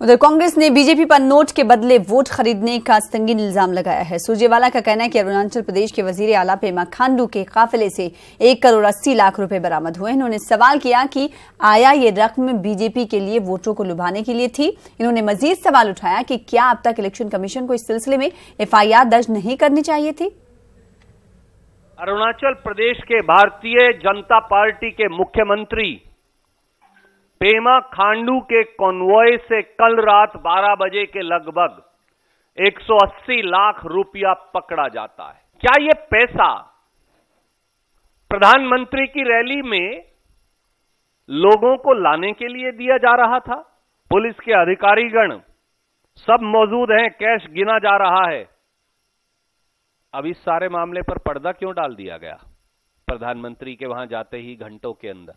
उधर कांग्रेस ने बीजेपी पर नोट के बदले वोट खरीदने का संगीन इल्जाम लगाया है। सुरजेवाला का कहना है कि अरुणाचल प्रदेश के वजीर आला पेमा खांडू के काफिले से 1 करोड़ 80 लाख रुपए बरामद हुए। इन्होंने सवाल किया कि आया ये रकम बीजेपी के लिए वोटरों को लुभाने के लिए थी। इन्होंने मजीद सवाल उठाया कि क्या अब तक इलेक्शन कमीशन को इस सिलसिले में FIR दर्ज नहीं करनी चाहिए थी। अरुणाचल प्रदेश के भारतीय जनता पार्टी के मुख्यमंत्री पेमा खांडू के कॉन्वॉय से कल रात 12 बजे के लगभग 180 लाख रुपया पकड़ा जाता है। क्या ये पैसा प्रधानमंत्री की रैली में लोगों को लाने के लिए दिया जा रहा था? पुलिस के अधिकारीगण सब मौजूद हैं, कैश गिना जा रहा है। अब इस सारे मामले पर पर्दा क्यों डाल दिया गया प्रधानमंत्री के वहां जाते ही घंटों के अंदर?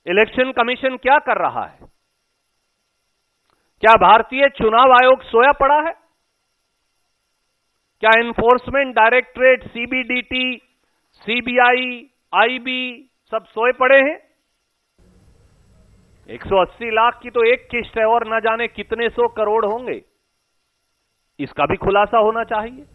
इलेक्शन कमीशन क्या कर रहा है? क्या भारतीय चुनाव आयोग सोया पड़ा है? क्या enforcement directorate, CBDT, CBI, IB सब सोए पड़े हैं? 180 लाख की तो एक किस्त है और न जाने कितने 100 करोड़ होंगे। इसका भी खुलासा होना चाहिए।